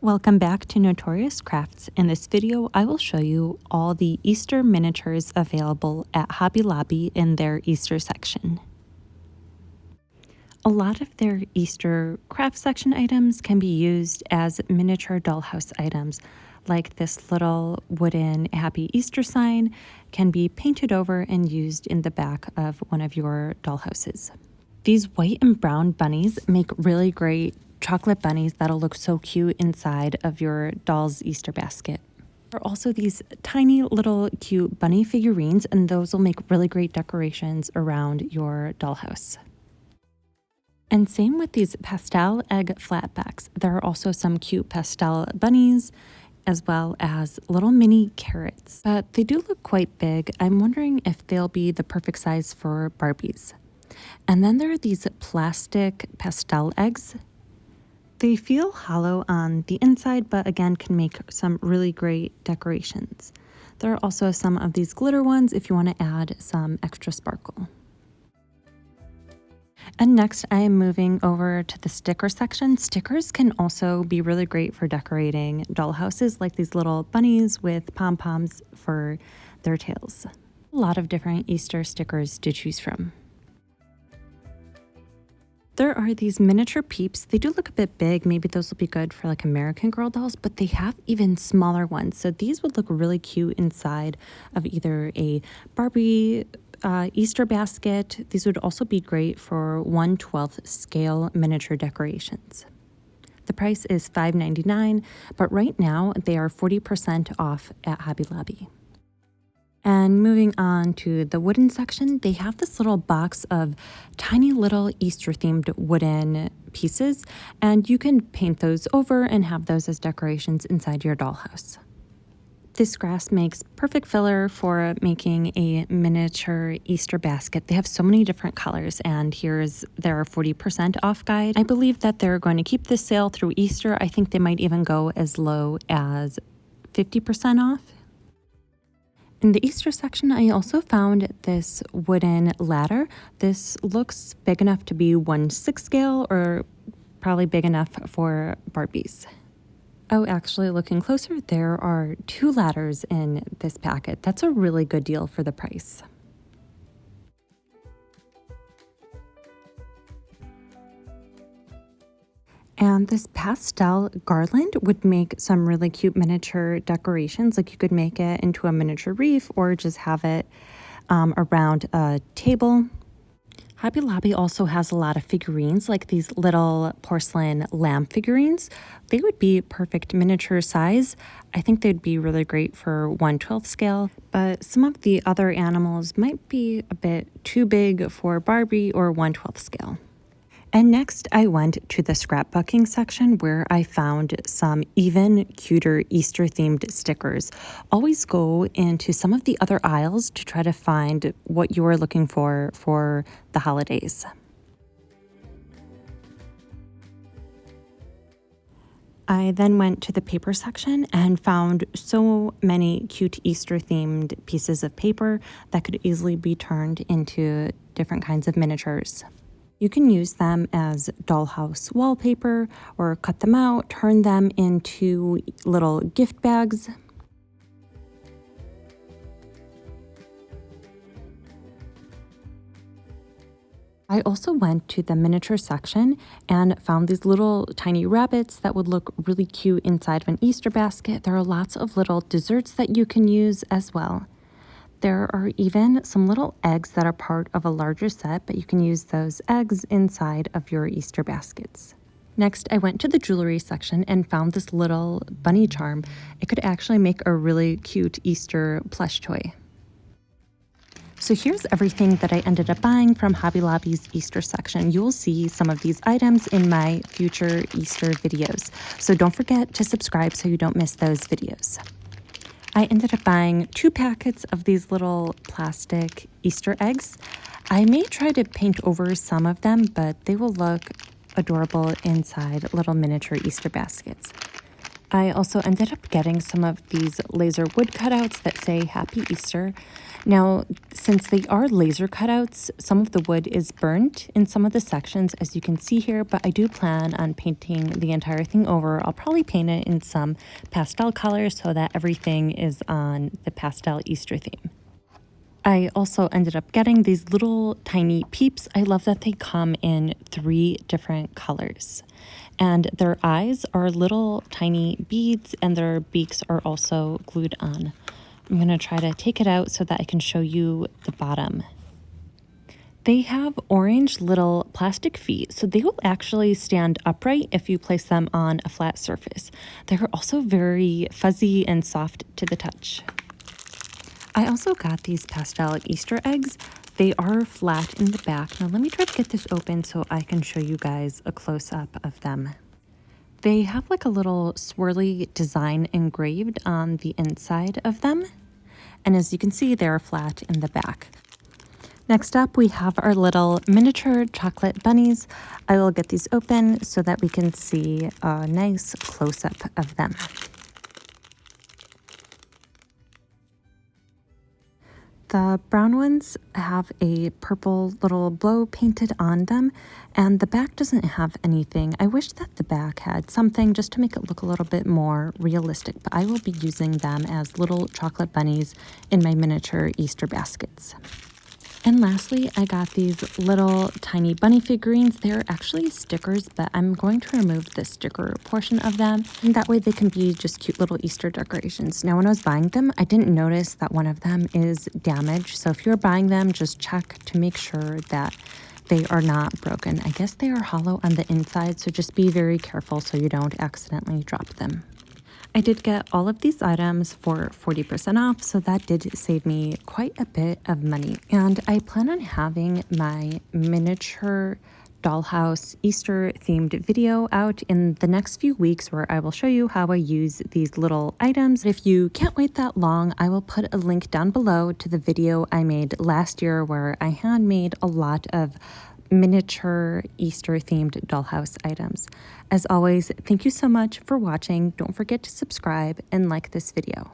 Welcome back to Notorious Crafts. In this video, I will show you all the Easter miniatures available at Hobby Lobby in their Easter section. A lot of their Easter craft section items can be used as miniature dollhouse items, like this little wooden Happy Easter sign can be painted over and used in the back of one of your dollhouses. These white and brown bunnies make really great chocolate bunnies that'll look so cute inside of your doll's Easter basket. There are also these tiny little cute bunny figurines, and those will make really great decorations around your dollhouse. And same with these pastel egg flatbacks. There are also some cute pastel bunnies as well as little mini carrots, but they do look quite big. I'm wondering if they'll be the perfect size for Barbies. And then there are these plastic pastel eggs. They feel hollow on the inside, but again can make some really great decorations. There are also some of these glitter ones if you want to add some extra sparkle. And next I am moving over to the sticker section. Stickers can also be really great for decorating dollhouses, like these little bunnies with pom-poms for their tails. A lot of different Easter stickers to choose from. There are these miniature peeps. They do look a bit big. Maybe those will be good for like American Girl dolls, but they have even smaller ones. So these would look really cute inside of either a Barbie Easter basket. These would also be great for 1/12 scale miniature decorations. The price is $5.99, but right now they are 40% off at Hobby Lobby. And moving on to the wooden section, they have this little box of tiny little Easter themed wooden pieces, and you can paint those over and have those as decorations inside your dollhouse. This grass makes perfect filler for making a miniature Easter basket. They have so many different colors, and here's their 40% off guide. I believe that they're going to keep this sale through Easter. I think they might even go as low as 50% off. In the Easter section, I also found this wooden ladder. This looks big enough to be 1/6 scale, or probably big enough for Barbies. Oh, actually, looking closer, there are 2 ladders in this packet. That's a really good deal for the price. And this pastel garland would make some really cute miniature decorations. Like you could make it into a miniature wreath or just have it around a table. Hobby Lobby also has a lot of figurines, like these little porcelain lamb figurines. They would be perfect miniature size. I think they'd be really great for 1/12 scale, but some of the other animals might be a bit too big for Barbie or 1/12 scale. And next I went to the scrapbooking section where I found some even cuter Easter themed stickers. Always go into some of the other aisles to try to find what you are looking for the holidays. I then went to the paper section and found so many cute Easter themed pieces of paper that could easily be turned into different kinds of miniatures. You can use them as dollhouse wallpaper or cut them out, turn them into little gift bags. I also went to the miniature section and found these little tiny rabbits that would look really cute inside of an Easter basket. There are lots of little desserts that you can use as well. There are even some little eggs that are part of a larger set, but you can use those eggs inside of your Easter baskets. Next, I went to the jewelry section and found this little bunny charm. It could actually make a really cute Easter plush toy. So here's everything that I ended up buying from Hobby Lobby's Easter section. You will see some of these items in my future Easter videos. So don't forget to subscribe so you don't miss those videos. I ended up buying 2 packets of these little plastic Easter eggs. I may try to paint over some of them, but they will look adorable inside little miniature Easter baskets. I also ended up getting some of these laser wood cutouts that say Happy Easter. Now, since they are laser cutouts, some of the wood is burnt in some of the sections, as you can see here, but I do plan on painting the entire thing over. I'll probably paint it in some pastel colors so that everything is on the pastel Easter theme. I also ended up getting these little tiny peeps. I love that they come in 3 different colors. And their eyes are little tiny beads and their beaks are also glued on. I'm going to try to take it out so that I can show you the bottom. They have orange little plastic feet, so they will actually stand upright if you place them on a flat surface. They're also very fuzzy and soft to the touch. I also got these pastel Easter eggs. They are flat in the back. Now let me try to get this open so I can show you guys a close-up of them. They have like a little swirly design engraved on the inside of them. And as you can see, they're flat in the back. Next up, we have our little miniature chocolate bunnies. I will get these open so that we can see a nice close-up of them. The brown ones have a purple little bow painted on them, and the back doesn't have anything. I wish that the back had something just to make it look a little bit more realistic, but I will be using them as little chocolate bunnies in my miniature Easter baskets. And lastly, I got these little tiny bunny figurines. They're actually stickers, but I'm going to remove the sticker portion of them. And that way they can be just cute little Easter decorations. Now, when I was buying them, I didn't notice that one of them is damaged. So if you're buying them, just check to make sure that they are not broken. I guess they are hollow on the inside, so just be very careful so you don't accidentally drop them. I did get all of these items for 40% off, so that did save me quite a bit of money. And I plan on having my miniature dollhouse Easter themed video out in the next few weeks where I will show you how I use these little items. If you can't wait that long, I will put a link down below to the video I made last year where I handmade a lot of miniature Easter themed dollhouse items. As always, thank you so much for watching. Don't forget to subscribe and like this video.